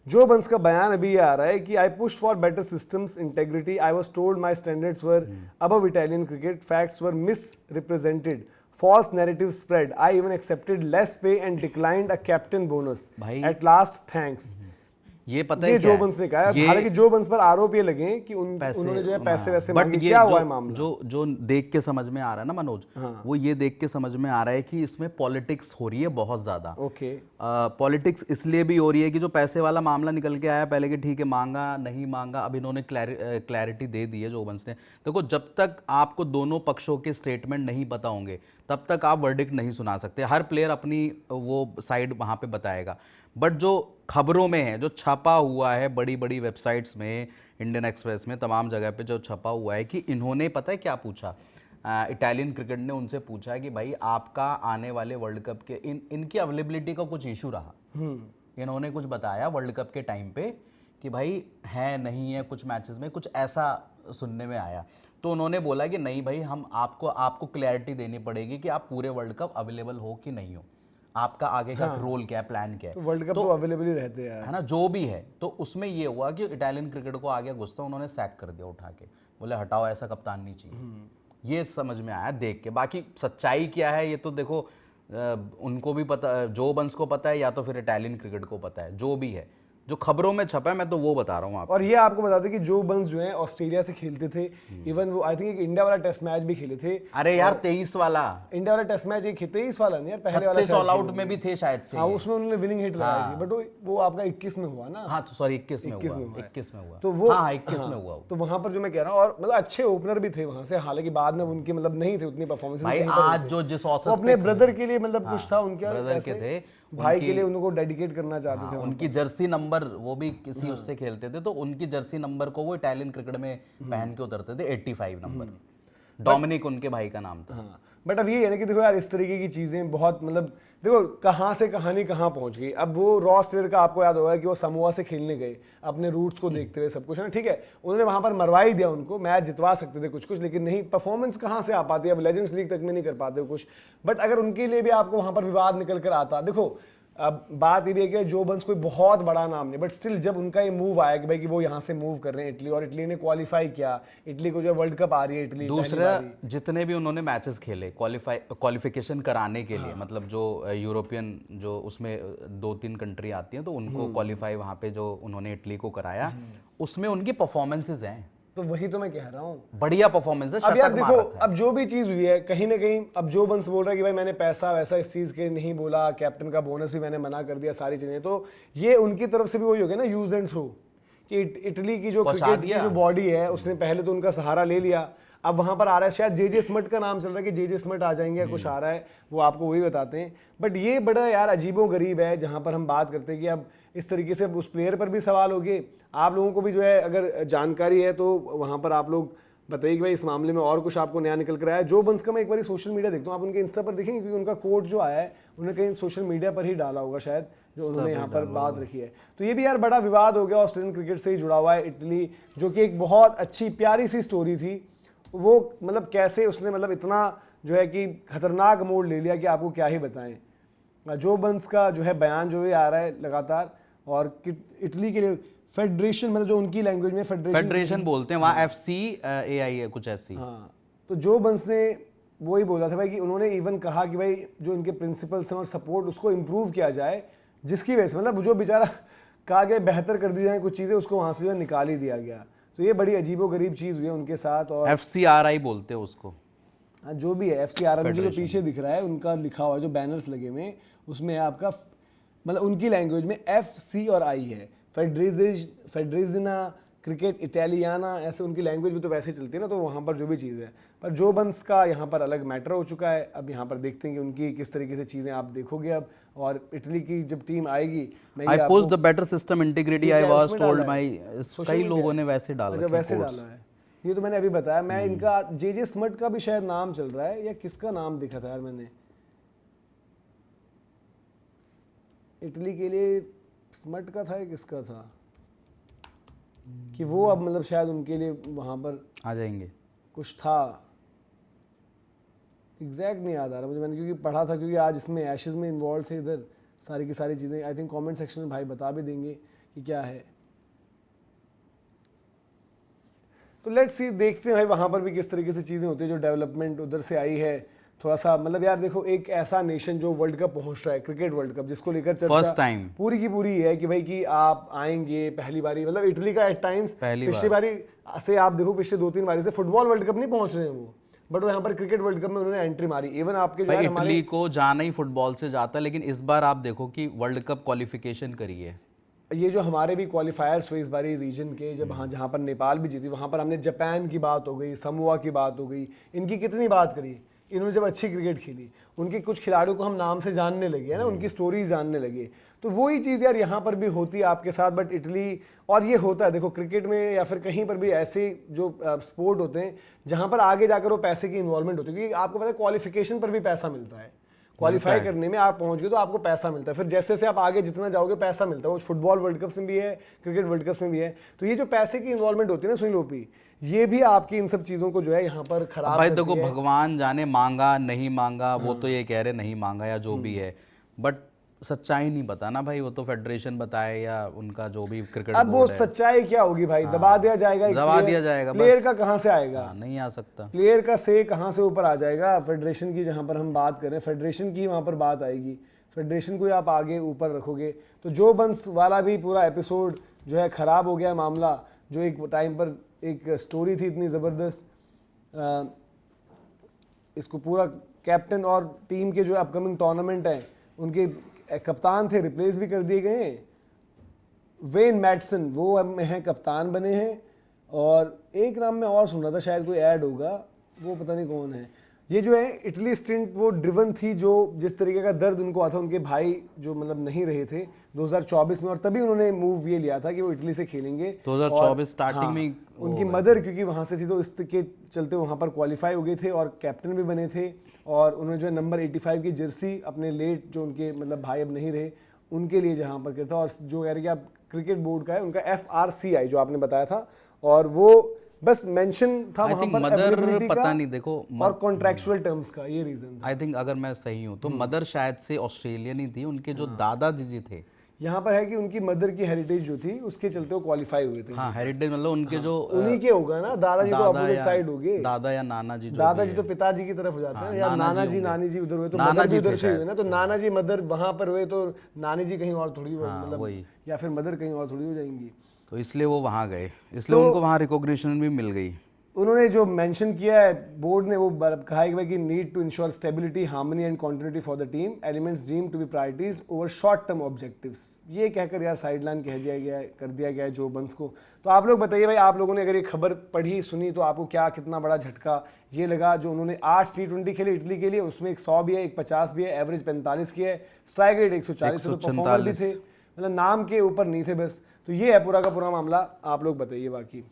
जो बंस का बयान अभी ये आ रहा है कि I push for better systems integrity, I was told my standards were above Italian cricket, facts were miss represented, false narrative spread, I even accepted less pay and declined a captain bonus, भाई at last thanks। ये पता है ये क्या जो है? बंस ने कहा है। ये हालांकि जो बंस पर आरोप ये लगे कि उन्होंने जो है पैसे वैसे बट मांगे। ये क्या जो हुआ है मामला? जो देख के समझ में आ रहा है ना मनोज, वो ये देख के समझ में आ रहा है कि इसमें पॉलिटिक्स हो रही है बहुत ज्यादा। ओके। पॉलिटिक्स इसलिए भी हो रही है कि जो पैसे वाला मामला निकल के आया पहले कि ठीक है मांगा नहीं मांगा, अब इन्होंने क्लैरिटी दे दी है जो बंस ने। देखो जब तक आपको दोनों पक्षों के स्टेटमेंट नहीं पता होंगे तब तक आप वर्डिक्ट नहीं सुना सकते। हर प्लेयर अपनी वो साइड वहाँ पे बताएगा, बट जो खबरों में है, जो छपा हुआ है बड़ी बड़ी वेबसाइट्स में, इंडियन एक्सप्रेस में, तमाम जगह पे जो छपा हुआ है कि इन्होंने पता है क्या पूछा, इटालियन क्रिकेट ने उनसे पूछा है कि भाई आपका आने वाले वर्ल्ड कप के इनकी अवेलेबिलिटी का कुछ इशू रहा। इन्होंने कुछ बताया वर्ल्ड कप के टाइम पे कि भाई है नहीं है कुछ मैचेस में, कुछ ऐसा सुनने में आया। तो उन्होंने बोला कि नहीं भाई हम आपको क्लैरिटी देनी पड़ेगी कि आप पूरे वर्ल्ड कप अवेलेबल हो कि नहीं हो, आपका आगे का रोल क्या है, प्लान क्या है। तो वर्ल्ड कप तो अवेलेबल ही रहते हैं है ना, जो भी है। तो उसमें ये हुआ कि इटालियन क्रिकेट को आ गया गुस्सा, उन्होंने सैक कर दिया उठा के, बोले हटाओ ऐसा कप्तान नहीं चाहिए। ये समझ में आया देख के। बाकी सच्चाई क्या है ये तो देखो उनको भी पता, जो बंस को पता है या तो फिर इटालियन क्रिकेट को पता है, जो भी है जो खबरों में छपा है मैं तो वो बता रहा हूँ आपको। और ये आपको बता दें कि जो बंस जो है ऑस्ट्रेलिया से खेलते थे, इवन वो आई थिंक एक इंडिया वाला टेस्ट मैच भी खेले थे। अरे यार 23 वाला इंडिया वाला टेस्ट मैच एक 23 वाला नहीं यार, पहले वाला 36 ऑल आउट में भी थे शायद से। हाँ उसमें उन्होंने विनिंग हिट लगाई थी, बट वो आपका 21 में हुआ ना। हाँ तो सॉरी 21 में हुआ। 21 में हुआ तो वो हाँ 21 में हुआ। तो वहां पर जो मैं कह रहा हूँ, और मतलब अच्छे ओपनर भी थे वहां से, हालांकि बाद में उनके मतलब नहीं थे उतनी परफॉर्मेंस। भाई आज जो जिस औसत अपने ब्रदर के लिए मतलब कुछ था उनके ब्रदर के थे, भाई के लिए उनको डेडिकेट करना चाहते थे। उनकी जर्सी नंबर, वो भी किसी उससे खेलते थे तो उनकी जर्सी नंबर को वो इटालियन क्रिकेट में पहन के उतरते थे, 85 नंबर। डोमिनिक उनके भाई का नाम था। हाँ बट अब ये है ना कि देखो यार इस तरीके की चीजें बहुत मतलब देखो कहाँ से कहानी कहाँ पहुंच गई। अब वो रॉस टेलर का आपको याद होगा कि वो समोआ से खेलने गए अपने रूट्स को देखते हुए सब कुछ है ना, ठीक है उन्होंने वहां पर मरवा ही दिया उनको, मैच जितवा सकते थे कुछ कुछ, लेकिन नहीं, परफॉर्मेंस कहाँ से आ पाती है, अब लेजेंड्स लीग तक में नहीं कर पाते हो कुछ। बट अगर उनके लिए भी आपको वहां पर विवाद निकल कर आता, देखो अब बात ये भी है कि जो बंस कोई बहुत बड़ा नाम नहीं, बट स्टिल जब उनका ये मूव आया कि भाई कि वो यहाँ से मूव कर रहे हैं इटली, और इटली ने क्वालिफाई किया, इटली को जो वर्ल्ड कप आ रही है इटली दूसरा जितने भी उन्होंने मैचेस खेले क्वालिफिकेशन कराने के लिए, मतलब जो यूरोपियन जो उसमें 2-3 कंट्री आती हैं तो उनको क्वालिफाई वहाँ पे जो उन्होंने इटली को कराया, उसमें उनकी परफॉर्मेंसेज हैं। तो वही तो मैं कह रहा हूँ, बढ़िया परफॉर्मेंस है। अब यार देखो अब जो भी चीज हुई है कहीं ना कहीं, अब जो बंस बोल रहा है कि भाई मैंने पैसा वैसा इस चीज के नहीं बोला, कैप्टन का बोनस भी मैंने मना कर दिया, सारी चीजें, तो ये उनकी तरफ से भी वही हो गया ना, यूज एंड थ्रो, कि इटली की जो क्रिकेट की जो बॉडी है उसने पहले तो उनका सहारा ले लिया, अब वहां पर आ रहा है शायद जे स्मिथ का नाम चल रहा है कि जे स्मिथ आ जाएंगे या कुछ आ रहा है, वो आपको वही बताते हैं। बट ये बड़ा यार अजीबो गरीब है जहां पर हम बात करते हैं कि अब इस तरीके से उस प्लेयर पर भी सवाल हो गए। आप लोगों को भी जो है अगर जानकारी है तो वहां पर आप लोग बताइए कि भाई इस मामले में और कुछ आपको नया निकल कर आया। जो बंस का मैं एक बार सोशल मीडिया देखता हूँ, आप उनके इंस्टा पर देखेंगे क्योंकि उनका कोट जो आया है उन्होंने कहीं सोशल मीडिया पर ही डाला होगा शायद, जो उन्होंने यहाँ पर बात रखी है। तो ये भी यार बड़ा विवाद हो गया, ऑस्ट्रेलियन क्रिकेट से ही जुड़ा हुआ है इटली, जो कि एक बहुत अच्छी प्यारी सी स्टोरी थी, वो मतलब कैसे उसने मतलब इतना जो है कि खतरनाक मोड़ ले लिया कि आपको क्या ही बताएं। जो बंस का जो है बयान जो ये आ रहा है लगातार, और इटली के लिए फेडरेशन, मतलब जो उनकी लैंग्वेज में फेडरेशन बोलते हैं वहाँ, FCAI है कुछ ऐसी। हाँ तो जो बंस ने वो ही बोला था भाई कि उन्होंने इवन कहा कि भाई जो इनके प्रिंसिपल्स हैं और सपोर्ट उसको इम्प्रूव किया जाए, जिसकी वजह से मतलब जो बेचारा कहा गया बेहतर कर दी जाए कुछ चीज़ें, उसको वहाँ से जो निकाल ही दिया गया। तो ये बड़ी अजीबो गरीब चीज़ हुई है उनके साथ। और FCRI बोलते हैं उसको। हाँ जो भी है FCRI, मुझे जो पीछे दिख रहा है उनका लिखा हुआ जो बैनर्स लगे हुए उसमें है आपका मतलब उनकी लैंग्वेज में FC और I है, फेडरेजिना क्रिकेट इटालियाना, ऐसे उनकी लैंग्वेज भी तो वैसे ही चलती है ना। तो वहाँ पर जो भी चीज़ है, पर जो बंस का यहाँ पर अलग मैटर हो चुका है। अब यहाँ पर देखते हैं कि उनकी किस तरीके से चीज़ें आप देखोगे अब, और इटली की जब टीम आएगी, I post the better system integrity I was told my, कई लोगों ने वैसे डाला। अच्छा वैसे डाला है, ये तो मैंने अभी बताया। मैं इनका जे स्मिथ का भी शायद नाम चल रहा है, या किसका नाम दिखा था यार मैंने इटली के लिए, स्मिथ का था या किसका था, कि वो अब मतलब शायद उनके लिए वहां पर आ जाएंगे, कुछ था, एग्जैक्ट नहीं याद आ रहा मुझे, मैंने क्योंकि पढ़ा था, क्योंकि आज इसमें एशेज में इन्वॉल्व थे इधर सारी की सारी चीज़ें। आई थिंक कमेंट सेक्शन में भाई बता भी देंगे कि क्या है। तो लेट्स सी, देखते हैं भाई वहाँ पर भी किस तरीके से चीज़ें होती है, जो डेवलपमेंट उधर से आई है। थोड़ा सा मतलब यार देखो, एक ऐसा नेशन जो वर्ल्ड कप पहुंच रहा है, क्रिकेट वर्ल्ड कप, जिसको लेकर चर्चा फर्स्ट टाइम पूरी की पूरी है कि भाई कि आप आएंगे पहली बारी, मतलब इटली का एट टाइम्स पिछली बारी से आप देखो, पिछले 2-3 बारी से फुटबॉल वर्ल्ड कप नहीं पहुंच रहे हैं वो, बट वो यहाँ पर क्रिकेट वर्ल्ड कप में उन्होंने एंट्री मारी। इवन आपके जो है इटली को जाना ही फुटबॉल से जाता है, लेकिन इस बार आप देखो कि वर्ल्ड कप क्वालिफिकेशन करी है। ये जो हमारे भी क्वालिफायर्स हुए इस बारी रीजन के, जब हाँ जहाँ पर नेपाल भी जीती, वहाँ पर हमने जापान की बात हो गई, समोआ की बात हो गई, इनकी कितनी बात करी। इन्होंने जब अच्छी क्रिकेट खेली, उनके कुछ खिलाड़ियों को हम नाम से जानने लगे है ना, उनकी स्टोरीज जानने लगे। तो वही चीज़ यार यहाँ पर भी होती है आपके साथ, बट इटली, और ये होता है देखो क्रिकेट में या फिर कहीं पर भी ऐसे जो स्पोर्ट होते हैं जहाँ पर आगे जाकर वो पैसे की इन्वॉल्वमेंट होती है, क्योंकि आपको पता है क्वालिफिकेशन पर भी पैसा मिलता है। क्वालिफाई करने में आप पहुंच गए तो आपको पैसा मिलता है, फिर जैसे जैसे आप आगे जितना जाओगे पैसा मिलता है। वो फुटबॉल वर्ल्ड कप में भी है, क्रिकेट वर्ल्ड कप में भी है। तो ये जो पैसे की इन्वॉल्वमेंट होती है ना सुनील ओपी, ये भी आपकी इन सब चीज़ों को जो है यहाँ पर खराब भाई देखो, भगवान जाने मांगा नहीं मांगा, वो तो ये कह रहे नहीं मांगा या जो भी है, बट सच्चाई नहीं पता ना भाई, वो तो फेडरेशन बताए या उनका जो भी क्रिकेट अब वो सच्चाई क्या होगी भाई, दबा दिया जाएगा, दबा दिया जाएगा, प्लेयर का कहाँ से आएगा, नहीं आ सकता, प्लेयर का से कहाँ से ऊपर आ जाएगा। फेडरेशन की जहाँ पर हम बात करें, फेडरेशन की वहाँ पर बात आएगी, फेडरेशन को आप आगे ऊपर रखोगे। तो जो बंस वाला भी पूरा एपिसोड जो है ख़राब हो गया मामला, जो एक टाइम पर एक स्टोरी थी इतनी ज़बरदस्त, इसको पूरा कैप्टन और टीम के जो अपकमिंग टूर्नामेंट हैं उनके कप्तान थे, रिप्लेस भी कर दिए गए हैं। वेन मैटसन वो अब हैं कप्तान बने हैं, और एक नाम में और सुन रहा था, शायद कोई ऐड होगा, वो पता नहीं कौन है। ये जो है इटली स्टिंट वो ड्रिवन थी, जो जिस तरीके का दर्द उनको आता, उनके भाई जो मतलब नहीं रहे थे 2024 में, और तभी उन्होंने मूव ये लिया था कि वो इटली से खेलेंगे 2024 स्टार्टिंग में। उनकी मदर क्योंकि वहाँ से थी, तो इसके चलते वहाँ पर क्वालिफाई हो गए थे और कैप्टन भी बने थे। और उन्होंने जो है नंबर 85 की जर्सी अपने लेट जो उनके मतलब भाई अब नहीं रहे उनके लिए जहाँ पर किया था। और जो कह रहे कि आप क्रिकेट बोर्ड का है उनका FRCI जो आपने बताया था, और वो बस मेंशन था वहाँ पर अवेलेबिलिटी का, पता नहीं देखो, और कॉन्ट्रैक्चुअल टर्म्स का, ये रीजन था। आई थिंक अगर मैं सही हूँ तो मदर शायद से ऑस्ट्रेलियन ही थी, उनके जो दादाजी जी थे, यहाँ पर है कि उनकी मदर की हेरिटेज जो थी उसके चलते वो क्वालिफाई हुए थे। हाँ हेरिटेज मतलब उनके जो उन्हीं के होगा ना, दादाजी तो अपोजिट साइड हो गए, दादा या नाना जी, दादाजी तो पिताजी की तरफ हो जाते हैं, या नाना जी नानी जी उधर हुए, तो मदर भी उधर से हुए ना, तो नाना जी मदर वहां पर हुए तो नानी जी कहीं और थोड़ी मतलब, या फिर मदर कहीं और थोड़ी हो जाएंगी, तो इसलिए वो वहाँ गए, इसलिए उनको वहाँ रिकॉग्निशन भी मिल गई। उन्होंने जो मेंशन किया है बोर्ड ने, वो कहा है कि need to ensure stability, harmony and continuity for the team, elements deemed to be priorities over short term objectives. ये कहकर यार साइडलाइन कह दिया गया है, कर दिया गया है जो बंस को। तो आप लोग बताइए भाई, आप लोगों ने अगर ये खबर पढ़ी सुनी तो आपको क्या कितना बड़ा झटका ये लगा। जो उन्होंने 8 T20 खेले इटली के लिए, उसमें एक 100 भी है, एक 50 भी है, एवरेज 45 की है, स्ट्राइक रेट 140, तो परफॉर्मर भी थे, मतलब नाम के ऊपर नहीं थे बस। तो ये है पूरा का पूरा मामला, आप लोग बताइए बाकी।